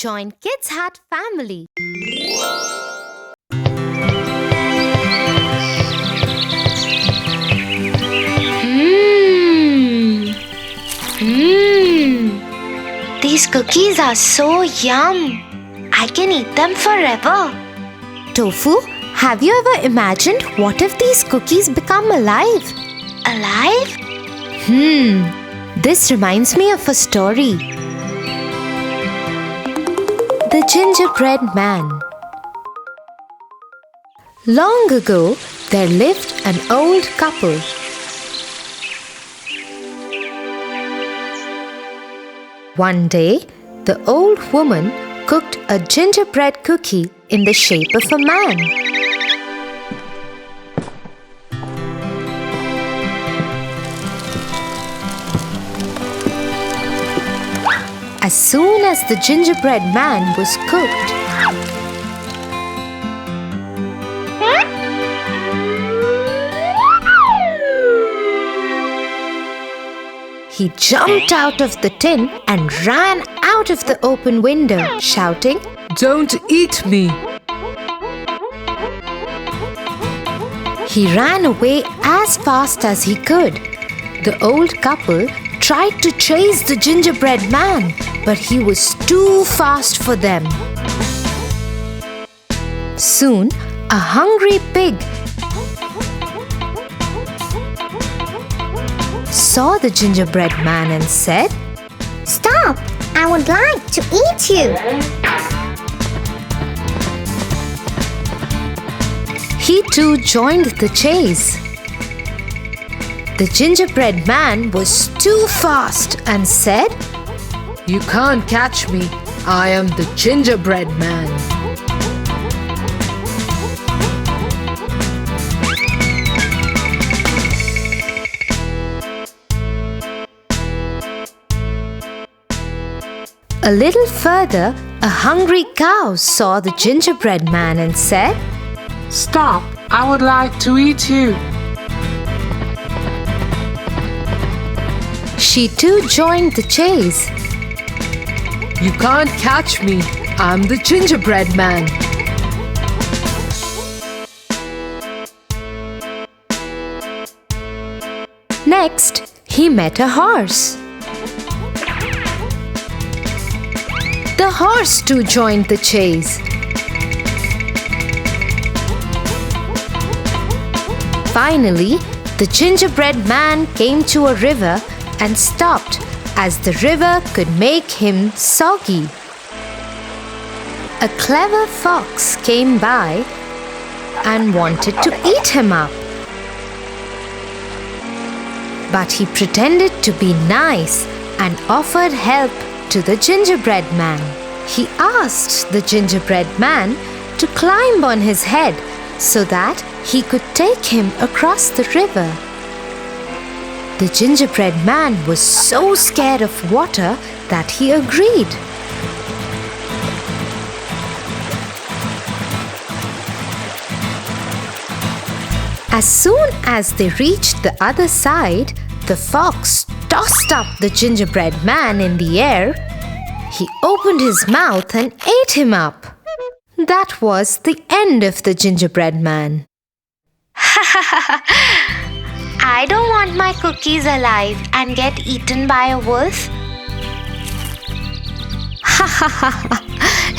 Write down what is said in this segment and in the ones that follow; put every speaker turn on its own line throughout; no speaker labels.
Join Kids Hut family.
These cookies are so yum. I can eat them forever.
Tofu, have you ever imagined what if these cookies become alive?
Alive?
This reminds me of a story. The Gingerbread Man. Long ago, there lived an old couple. One day, the old woman cooked a gingerbread cookie in the shape of a man. As soon as the gingerbread man was cooked, he jumped out of the tin and ran out of the open window, shouting,
"Don't eat me!"
He ran away as fast as he could. The old couple tried to chase the gingerbread man, but he was too fast for them. Soon, a hungry pig saw the gingerbread man and said,
Stop! I would like to eat you.
He too joined the chase. The gingerbread man was too fast and said,
"You can't catch me. I am the gingerbread man."
A little further, a hungry cow saw the gingerbread man and said,
"Stop! I would like to eat you."
She too joined the chase.
"You can't catch me. I'm the gingerbread man."
Next, he met a horse. The horse too joined the chase. Finally, the gingerbread man came to a river and stopped, as the river could make him soggy. A clever fox came by and wanted to eat him up. But he pretended to be nice and offered help to the gingerbread man. He asked the gingerbread man to climb on his head so that he could take him across the river. The gingerbread man was so scared of water that he agreed. As soon as they reached the other side, the fox tossed up the gingerbread man in the air. He opened his mouth and ate him up. That was the end of the gingerbread man.
I don't want my cookies alive and get eaten by a wolf.
Ha ha ha ha!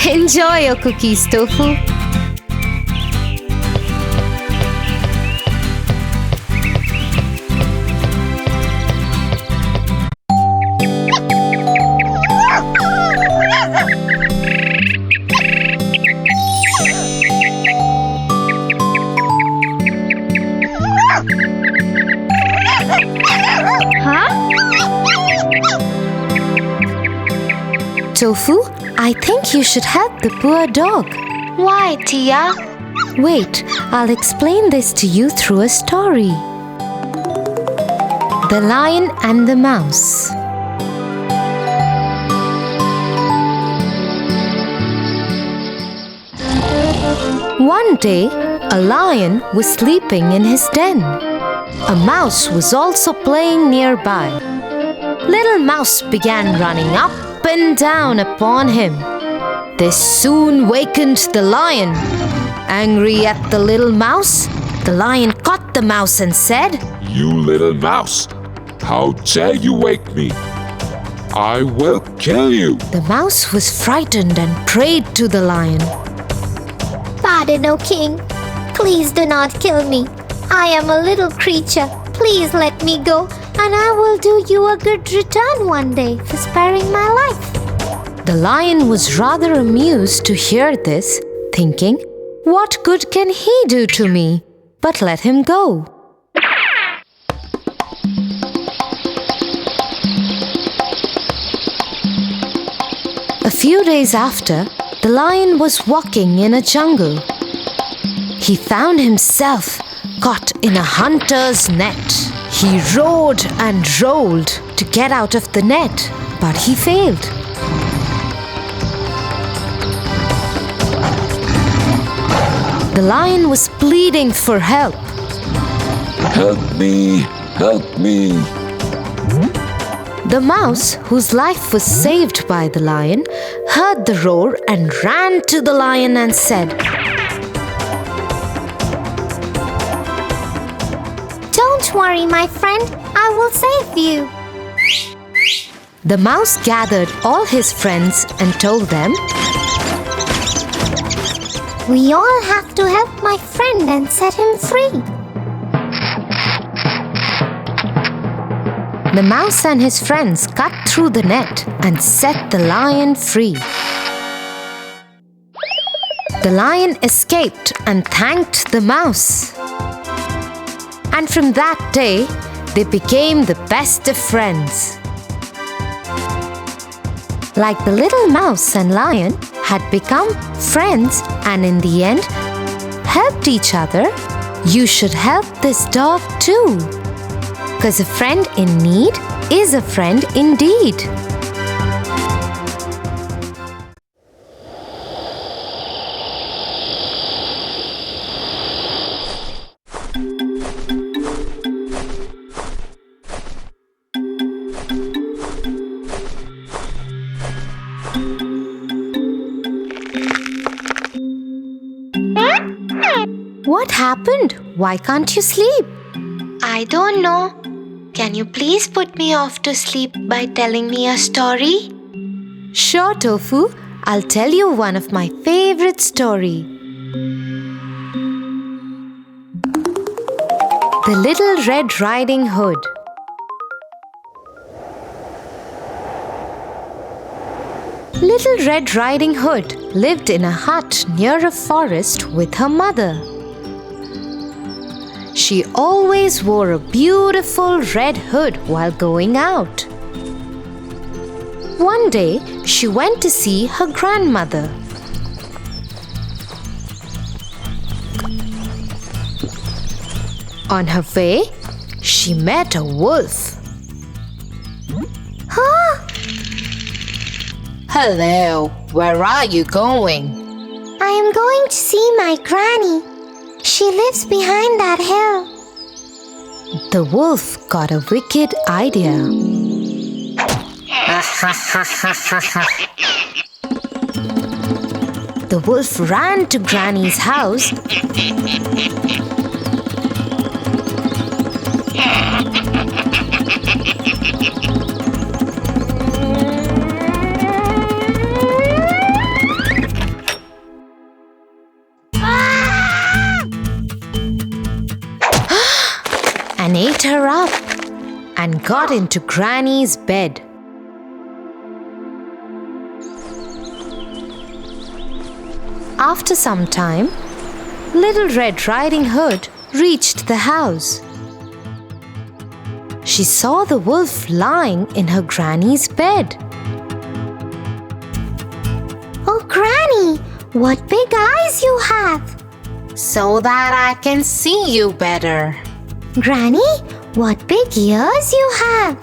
Enjoy your cookies, Tofu. Tofu, I think you should help the poor dog.
Why, Tia?
Wait, I'll explain this to you through a story. The Lion and the Mouse. One day, a lion was sleeping in his den. A mouse was also playing nearby. Little Mouse began running up and down upon him. This soon wakened the lion. Angry at the little mouse, the lion caught the mouse and said,
"You little mouse, how dare you wake me? I will kill you."
The mouse was frightened and prayed to the lion.
Pardon, O king. Please do not kill me. I am a little creature. Please let me go, and I will do you a good return one day for sparing my life.
The lion was rather amused to hear this, thinking, "What good can he do to me? But let him go." A few days after, the lion was walking in a jungle. He found himself caught in a hunter's net. He roared and rolled to get out of the net, but he failed. The lion was pleading for help.
"Help me! Help me!"
The mouse, whose life was saved by the lion, heard the roar and ran to the lion and said,
Don't worry, my friend. I will save you.
The mouse gathered all his friends and told them,
We all have to help my friend and set him free.
The mouse and his friends cut through the net and set the lion free. The lion escaped and thanked the mouse. And from that day, they became the best of friends. Like the little mouse and lion had become friends and in the end helped each other, you should help this dog too. Because a friend in need is a friend indeed. What happened? Why can't you sleep?
I don't know. Can you please put me off to sleep by telling me a story?
Sure, Tofu. I'll tell you one of my favorite stories. The Little Red Riding Hood. Little Red Riding Hood lived in a hut near a forest with her mother. She always wore a beautiful red hood while going out. One day, she went to see her grandmother. On her way, she met a wolf.
Huh?
Hello, where are you going?
I am going to see my granny. She lives behind that hill.
The wolf got a wicked idea. The wolf ran to Granny's house and ate her up and got into Granny's bed. After some time, Little Red Riding Hood reached the house. She saw the wolf lying in her granny's bed.
Oh, Granny, what big eyes you have!
So that I can see you better.
Granny, what big ears you have!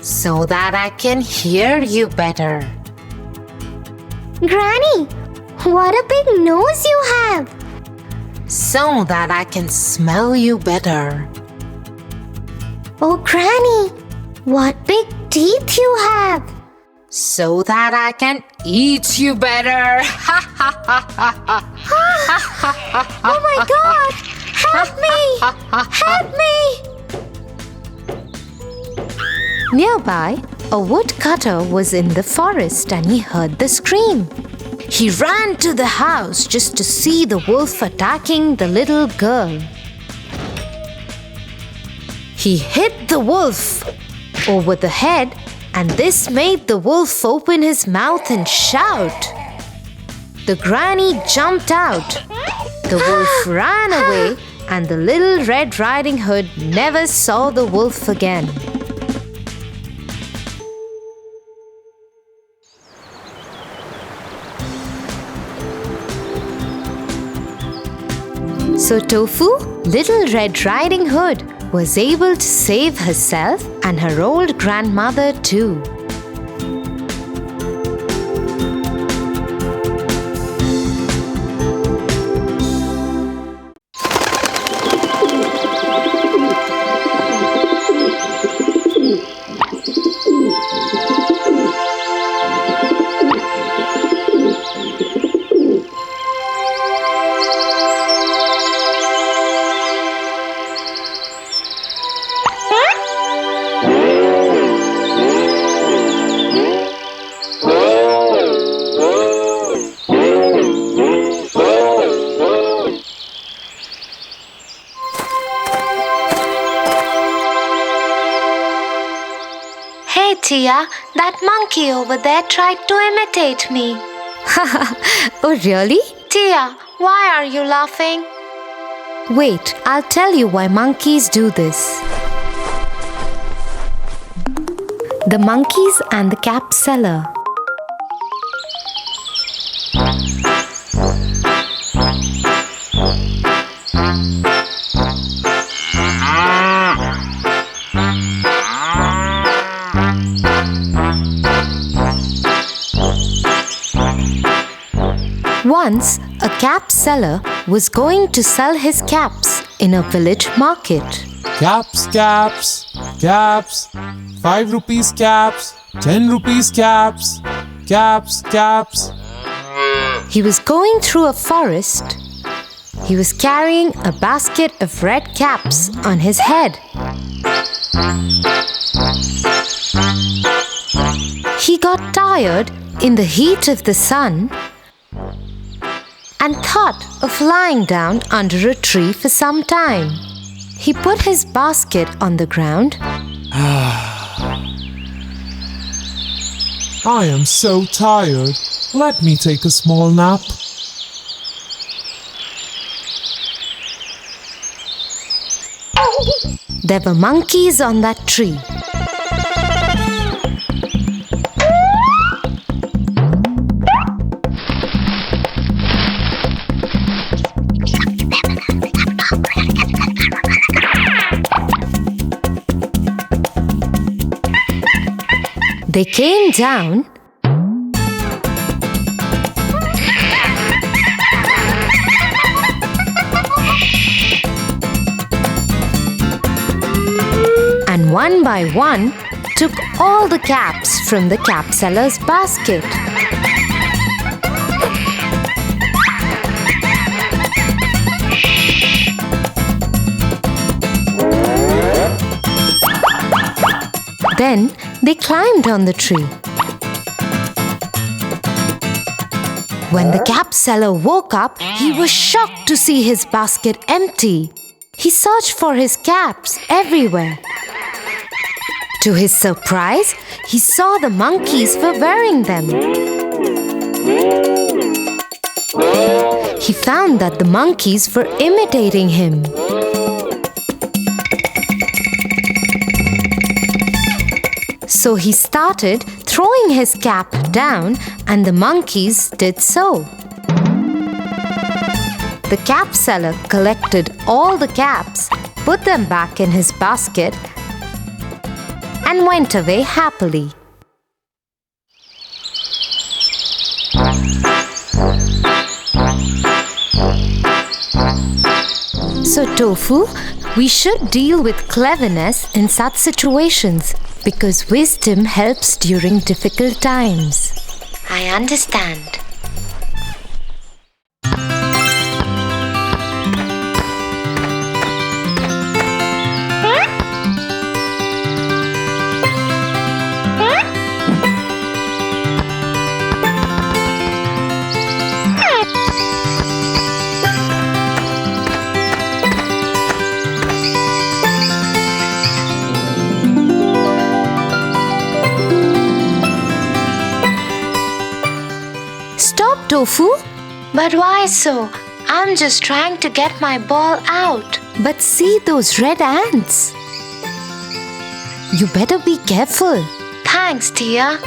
So that I can hear you better.
Granny, what a big nose you have!
So that I can smell you better.
Oh, Granny, what big teeth you have!
So that I can
eat you better.
Oh my God! Help me! Help me!
Nearby, a woodcutter was in the forest and he heard the scream. He ran to the house just to see the wolf attacking the little girl. He hit the wolf over the head, and this made the wolf open his mouth and shout. The granny jumped out. The wolf ran away, and the little Red Riding Hood never saw the wolf again. So Tofu, Little Red Riding Hood, was able to save herself and her old grandmother too.
Hey Tia, that monkey over there tried to imitate me.
Oh, really?
Tia, why are you laughing?
Wait, I'll tell you why monkeys do this. The monkeys and the cap seller. Once, a cap seller was going to sell his caps in a village market.
Caps, caps, caps, 5 rupees caps, 10 rupees caps, caps, caps.
He was going through a forest. He was carrying a basket of red caps on his head. He got tired in the heat of the sun and thought of lying down under a tree for some time. He put his basket on the ground.
I am so tired. Let me take a small nap.
There were monkeys on that tree. They came down and one by one took all the caps from the cap seller's basket. Then they climbed on the tree. When the cap seller woke up, he was shocked to see his basket empty. He searched for his caps everywhere. To his surprise, he saw the monkeys were wearing them. He found that the monkeys were imitating him. So he started throwing his cap down, and the monkeys did so. The cap seller collected all the caps, put them back in his basket, and went away happily. So, Tofu, we should deal with cleverness in such situations because wisdom helps during difficult times. I understand.
Stop, Tofu.
But why so? I'm just trying to get my ball out.
But see those red ants. You better be careful.
Thanks, Tia.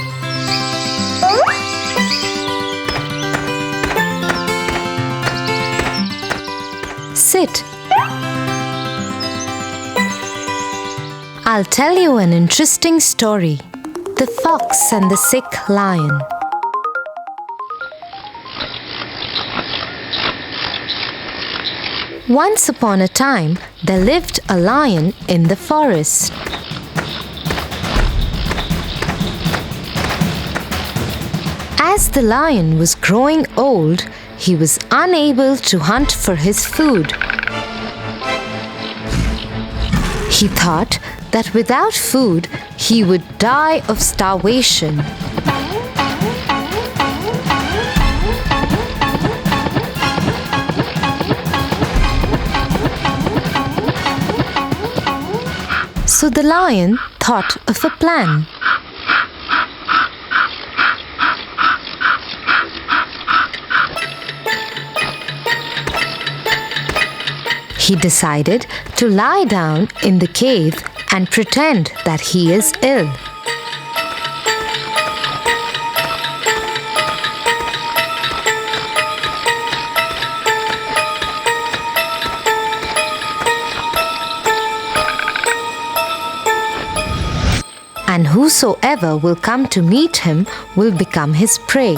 Sit. I'll tell you an interesting story. The Fox and the Sick Lion. Once upon a time, there lived a lion in the forest. As the lion was growing old, he was unable to hunt for his food. He thought that without food, he would die of starvation. So the lion thought of a plan. He decided to lie down in the cave and pretend that he is ill. And whosoever will come to meet him will become his prey.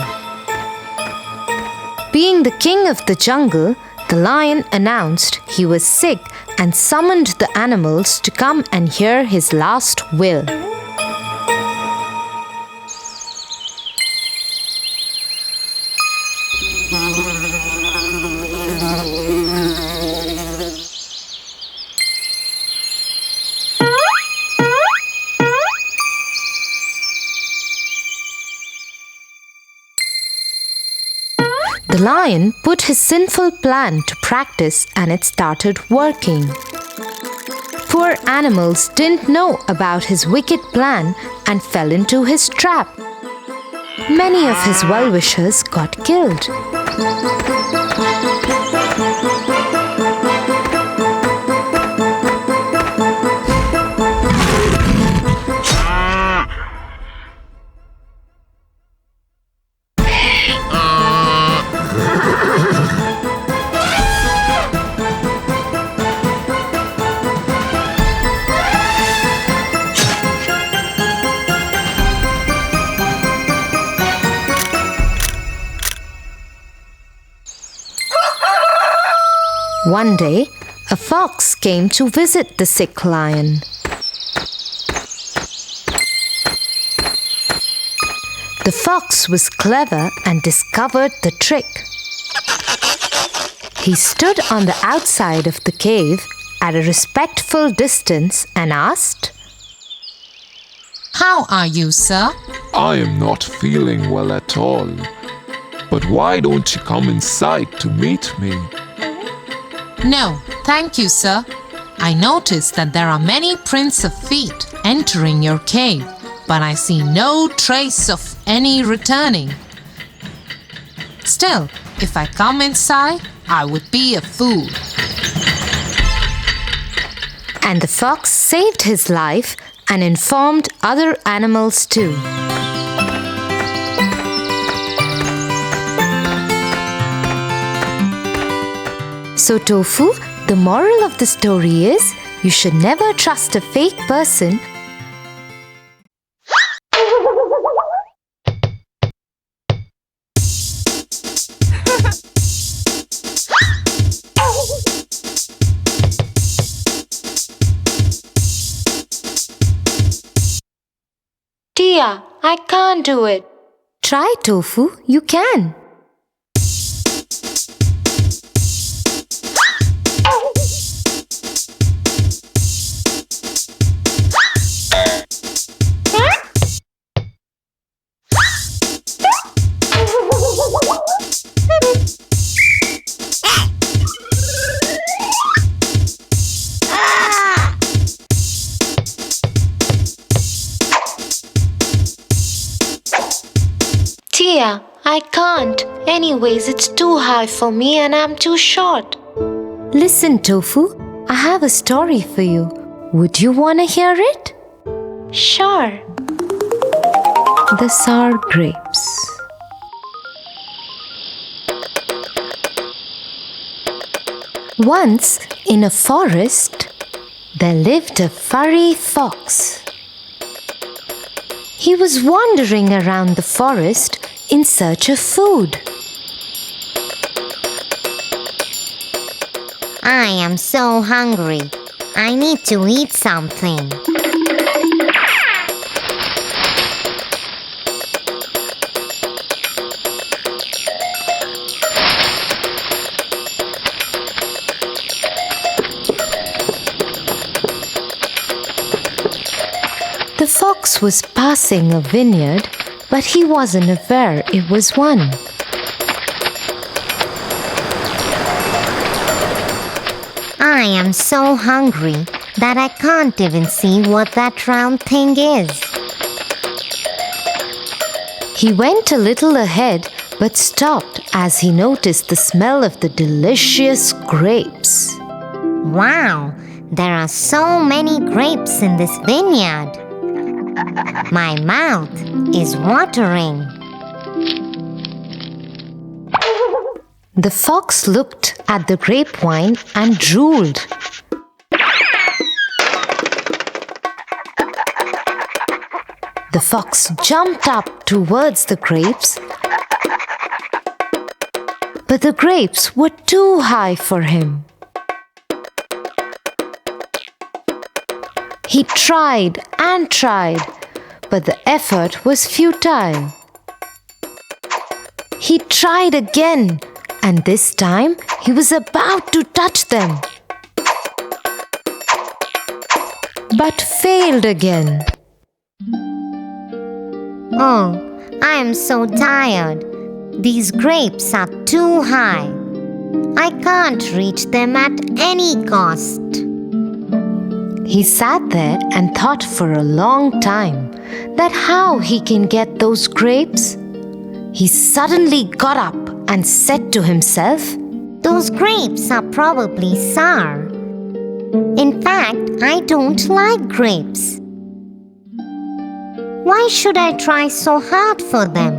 Being the king of the jungle, the lion announced he was sick and summoned the animals to come and hear his last will. The lion put his sinful plan to practice and it started working. Poor animals didn't know about his wicked plan and fell into his trap. Many of his well-wishers got killed. One day, a fox came to visit the sick lion. The fox was clever and discovered the trick. He stood on the outside of the cave at a respectful distance and asked,
"How are you, sir?"
I am not feeling well at all. But why don't you come inside to meet me?
"No, thank you, sir. I noticed that there are many prints of feet entering your cave, but I see no trace of any returning. Still, if I come inside, I would be a fool."
and the fox saved his life and informed other animals too. So Tofu, the moral of the story is, you should never trust a fake person.
Tia, I can't do it. try, Tofu. You can.
Tia, I can't. Anyways, it's too high for me and I'm too short.
Listen, Tofu, I have a story for you. Would you want to hear it?
Sure.
The Sar Grapes. Once, in a forest, there lived a furry fox. He was wandering around the forest in search of food.
I am so hungry. I need to eat something.
The fox was passing a vineyard, but he wasn't aware it was one.
I am so hungry that I can't even see what that round thing is.
He went a little ahead but stopped as he noticed the smell of the delicious grapes.
Wow, there are so many grapes in this vineyard. My mouth is watering.
The fox looked at the grapevine and drooled. The fox jumped up towards the grapes, but the grapes were too high for him. He tried and tried, but the effort was futile. He tried again, and this time he was about to touch them, but failed again.
Oh, I am so tired. These grapes are too high. I can't reach them at any cost.
He sat there and thought for a long time that how he can get those grapes. He suddenly got up and said to himself,
Those grapes are probably sour. In fact, I don't like grapes. Why should I try so hard for them?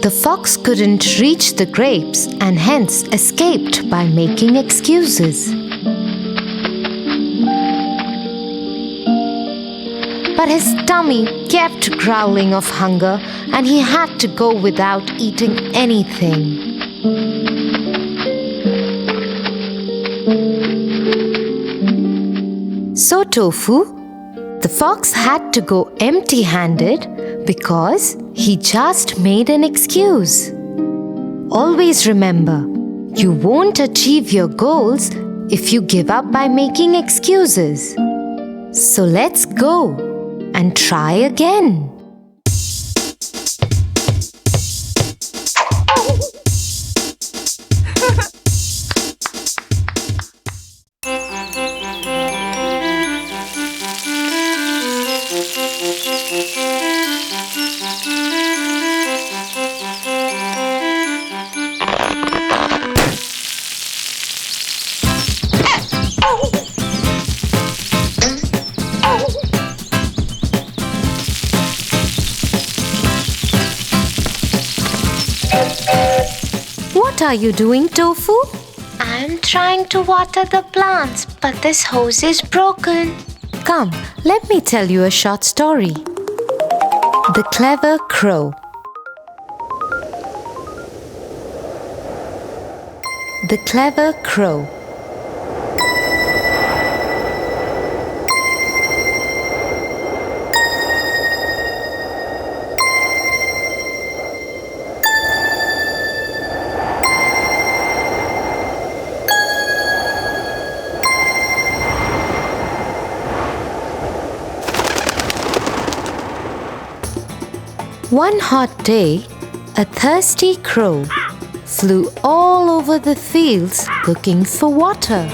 The fox couldn't reach the grapes and hence escaped by making excuses. But his tummy kept growling of hunger and he had to go without eating anything. So Tofu, the fox had to go empty-handed because he just made an excuse. Always remember, you won't achieve your goals if you give up by making excuses. So let's go and try again. What are you doing, Tofu?
I'm trying to water the plants, but this hose is broken.
Come, let me tell you a short story. The Clever Crow. The Clever Crow. One hot day, a thirsty crow flew all over the fields looking for water.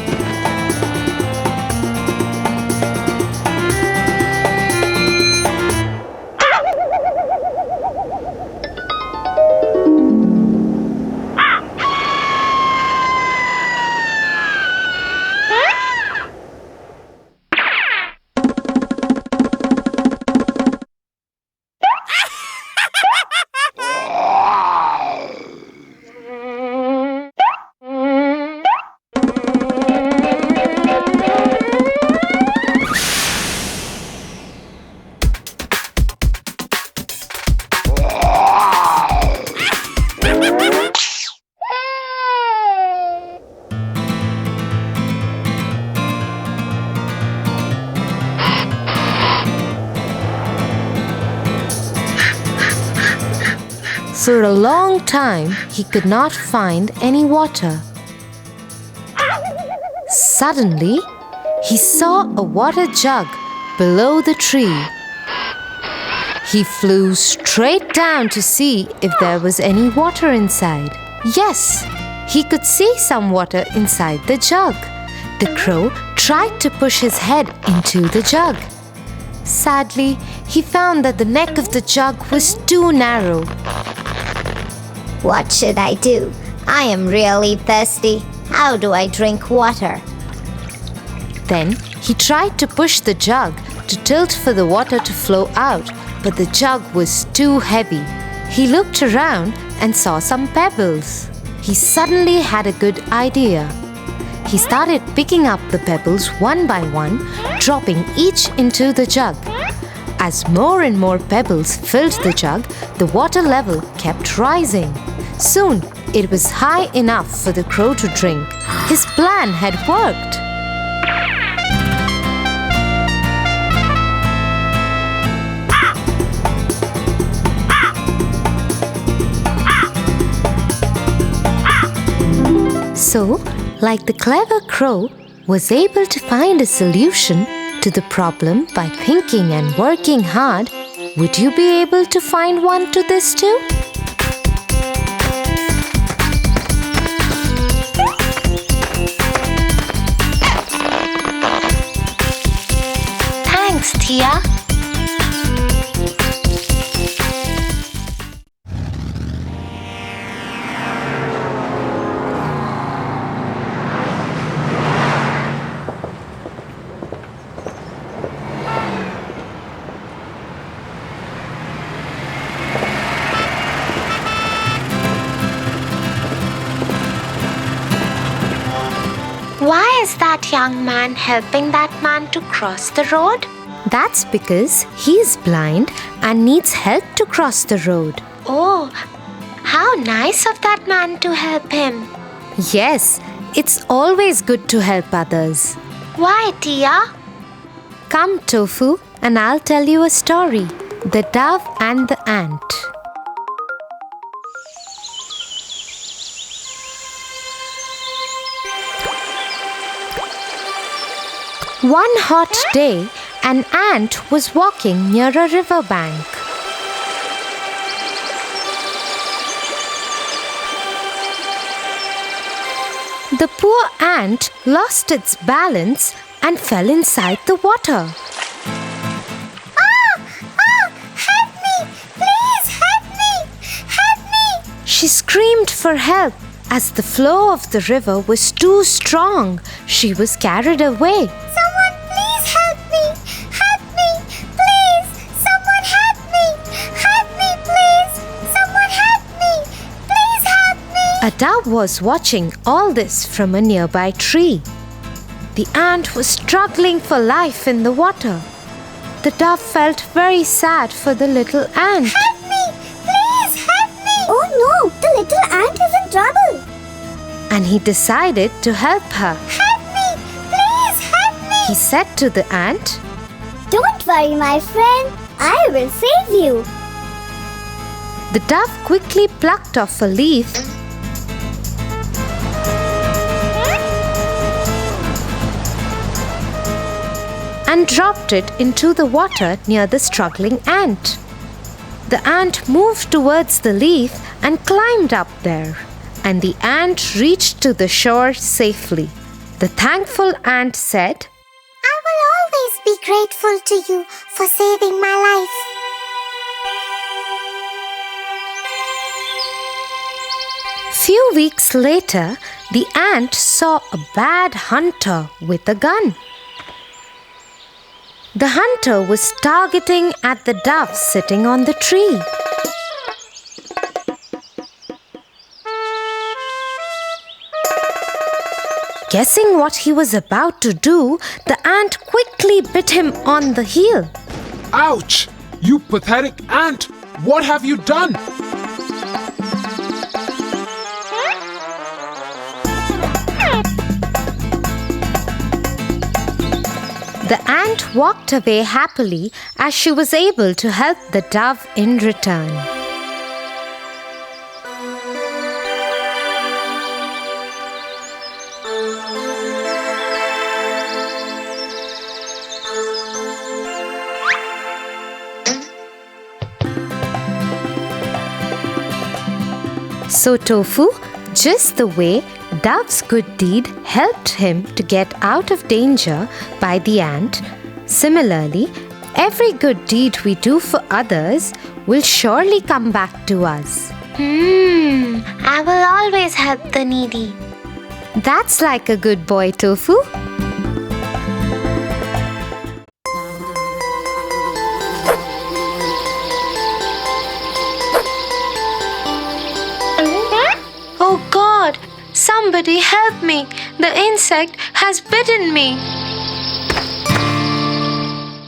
For a long time, he could not find any water. Suddenly, he saw a water jug below the tree. He flew straight down to see if there was any water inside. Yes, he could see some water inside the jug. The crow tried to push his head into the jug. Sadly, he found that the neck of the jug was too narrow.
What should I do? I am really thirsty. How do I drink water?
Then he tried to push the jug to tilt for the water to flow out, but the jug was too heavy. He looked around and saw some pebbles. He suddenly had a good idea. He started picking up the pebbles one by one, dropping each into the jug. As more and more pebbles filled the jug, the water level kept rising. Soon, it was high enough for the crow to drink. His plan had worked. So, like the clever crow was able to find a solution to the problem by thinking and working hard, would you be able to find one to this too? Thanks, Tia.
Why is that young man helping that man to cross the road?
That's because he's blind and needs help to cross the road.
Oh, how nice of that man to help him.
Yes, it's always good to help others.
Why, Tia?
Come, Tofu, and I'll tell you a story. The Dove and the Ant. One hot day, an ant was walking near a river bank. The poor ant lost its balance and fell inside the water.
Help me! Please help me! Help me!
She screamed for help. As the flow of the river was too strong, she was carried away.
Someone please help me! Help me! Please! Someone help me! Help me, please! Someone help me! Please help me!
A dove was watching all this from a nearby tree. The ant was struggling for life in the water. The dove felt very sad for the little ant.
Help me! Please help me! Oh no! The little ant is in trouble!
And he decided to help her.
Help me! Please help me!
He said to the ant,
Don't worry, my friend. I will save you.
The dove quickly plucked off a leaf and dropped it into the water near the struggling ant. The ant moved towards the leaf and climbed up there, and the ant reached to the shore safely. The thankful ant said,
I will always be grateful to you for saving my life.
Few weeks later, the ant saw a bad hunter with a gun. The hunter was targeting at the dove sitting on the tree. Guessing what he was about to do, the ant quickly bit him on the heel.
Ouch! You pathetic ant! What have you done?
The ant walked away happily as she was able to help the dove in return. So Tofu, just the way Dove's good deed helped him to get out of danger by the ant, similarly, every good deed we do for others will surely come back to us.
I will always help the needy.
That's like a good boy, Tofu. Oh God! Somebody help me! The insect has bitten me!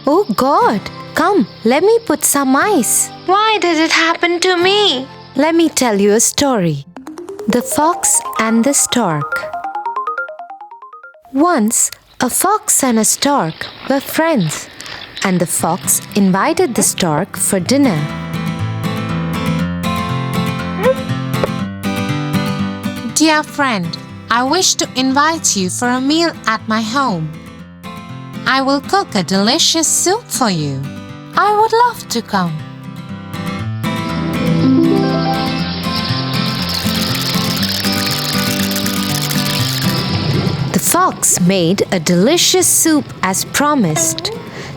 Oh God! Come, let me put some ice. Why did it happen to me? Let me tell you a story. The Fox and the Stork. Once, a fox and a stork were friends, and the fox invited the stork for dinner.
Dear friend, I wish to invite you for a meal at my home. I will cook a delicious soup for you. I would love to come.
The fox made a delicious soup as promised.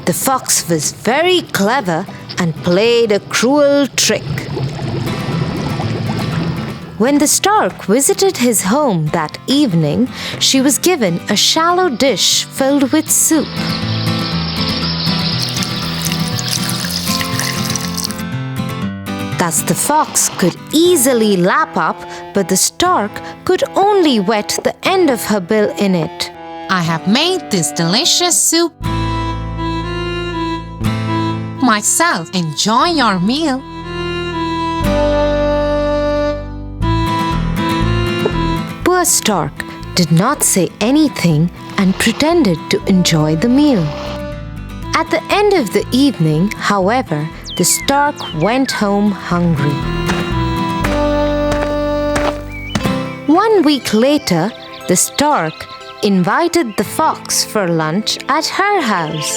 The fox was very clever and played a cruel trick. When the stork visited his home that evening, she was given a shallow dish filled with soup. Thus the fox could easily lap up, but the stork could only wet the end of her bill in it.
I have made this delicious soup myself. Enjoy your meal.
Poor stork did not say anything and pretended to enjoy the meal. At the end of the evening, however, the stork went home hungry. 1 week later, the stork invited the fox for lunch at her house.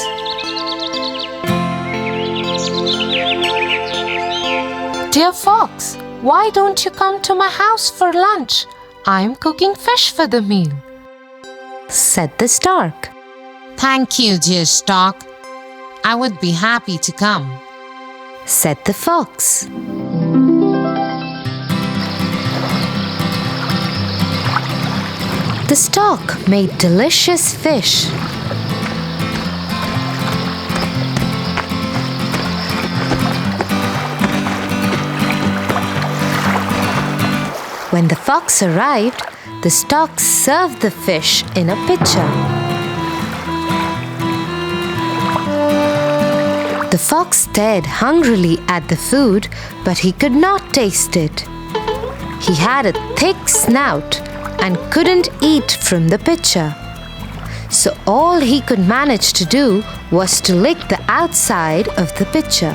Dear fox, why don't you come to my house for lunch? I'm cooking fish for the meal,
said the stork.
Thank you, dear stork. I would be happy to come,
said the fox. The stork made delicious fish. When the fox arrived, the stork served the fish in a pitcher. The fox stared hungrily at the food, but he could not taste it. He had a thick snout and couldn't eat from the pitcher. So all he could manage to do was to lick the outside of the pitcher.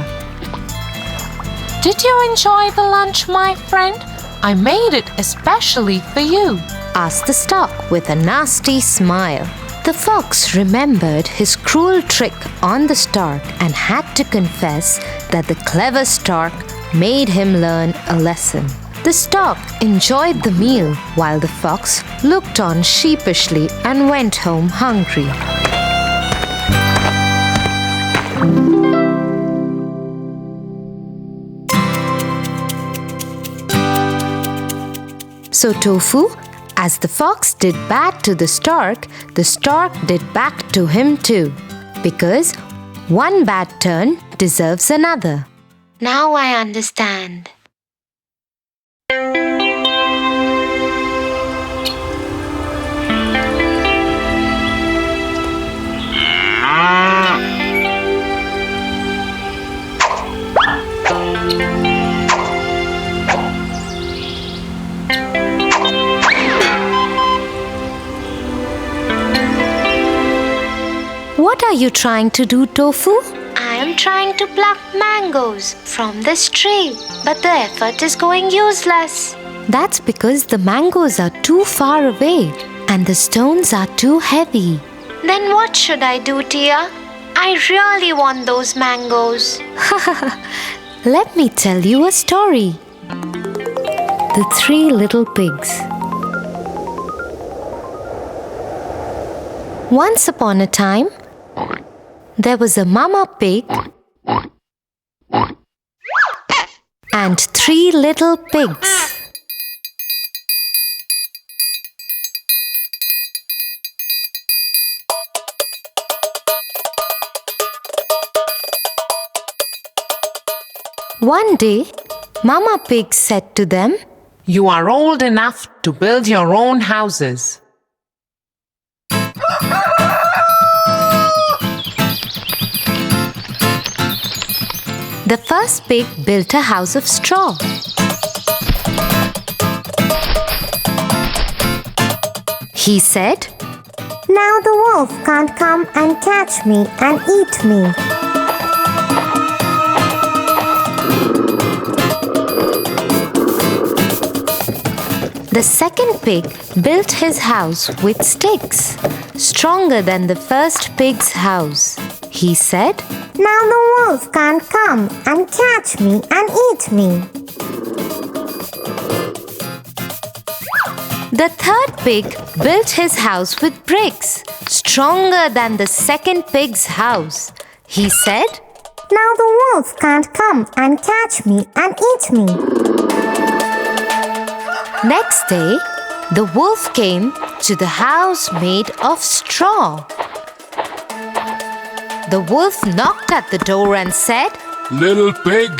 Did you enjoy the lunch, my friend? I made it especially for you,
asked the stork with a nasty smile. The fox remembered his cruel trick on the stork and had to confess that the clever stork made him learn a lesson. The stork enjoyed the meal while the fox looked on sheepishly and went home hungry. So Tofu, as the fox did bad to the stork did back to him too. Because one bad turn deserves another.
Now I understand.
What are you trying to do, Tofu?
I am trying to pluck mangoes from this tree, but the effort is going useless.
That's because the mangoes are too far away and the stones are too heavy.
Then what should I do, Tia? I really want those mangoes.
Let me tell you a story. The Three Little Pigs. Once upon a time, there was a mama pig and three little pigs. One day, Mama Pig said to them,
You are old enough to build your own houses.
The first pig built a house of straw. He said,
Now the wolf can't come and catch me and eat me.
The second pig built his house with sticks, stronger than the first pig's house. He said,
Now the wolf can't come and catch me and eat me.
The third pig built his house with bricks, stronger than the second pig's house. He said,
Now the wolf can't come and catch me and eat me.
Next day, the wolf came to the house made of straw. The wolf knocked at the door and said,
Little pig,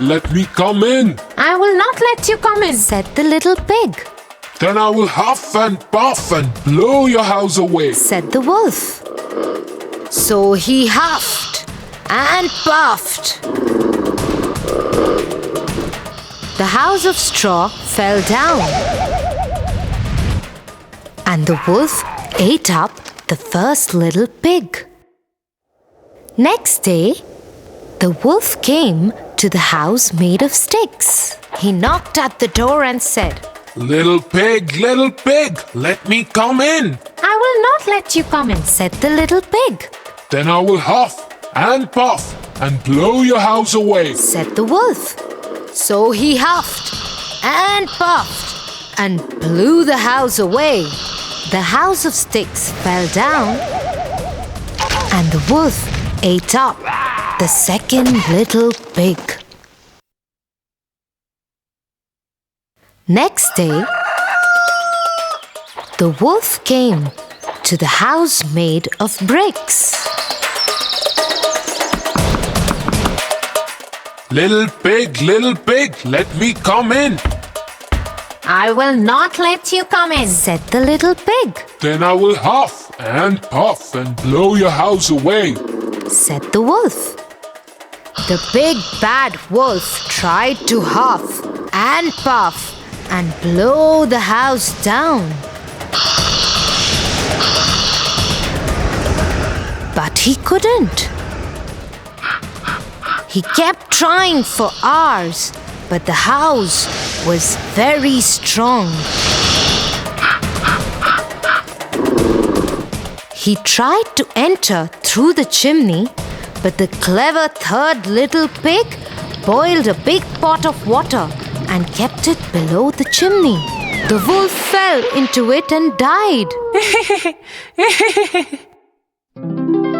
let me come in.
I will not let you come in,
said the little pig.
Then I will huff and puff and blow your house away,
said the wolf. So he huffed and puffed. The house of straw fell down, and the wolf ate up the first little pig. Next day, the wolf came to the house made of sticks. He knocked at the door and said,
Little pig, let me come in.
I will not let you come in,
said the little pig.
Then I will huff and puff and blow your house away,
said the wolf. So he huffed and puffed and blew the house away. The house of sticks fell down, and the wolf ate up the second little pig. Next day, the wolf came to the house made of bricks.
Little pig, let me come in.
I will not let you come in,
said the little pig.
Then I will huff and puff and blow your house away,
said the wolf. The big bad wolf tried to huff and puff and blow the house down. But he couldn't. He kept trying for hours, but the house was very strong. He tried to enter through the chimney, but the clever third little pig boiled a big pot of water and kept it below the chimney. The wolf fell into it and died.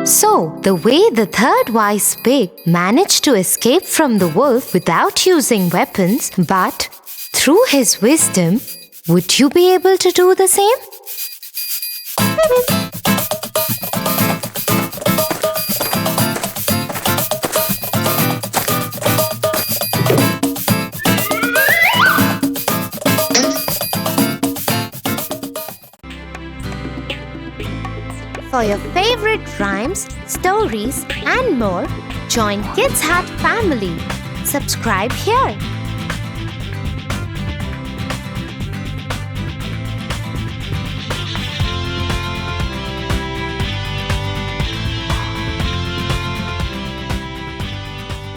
So, the way the third wise pig managed to escape from the wolf without using weapons, but through his wisdom, would you be able to do the same? For your favorite rhymes, stories, and more, join Kids Hut family. Subscribe here.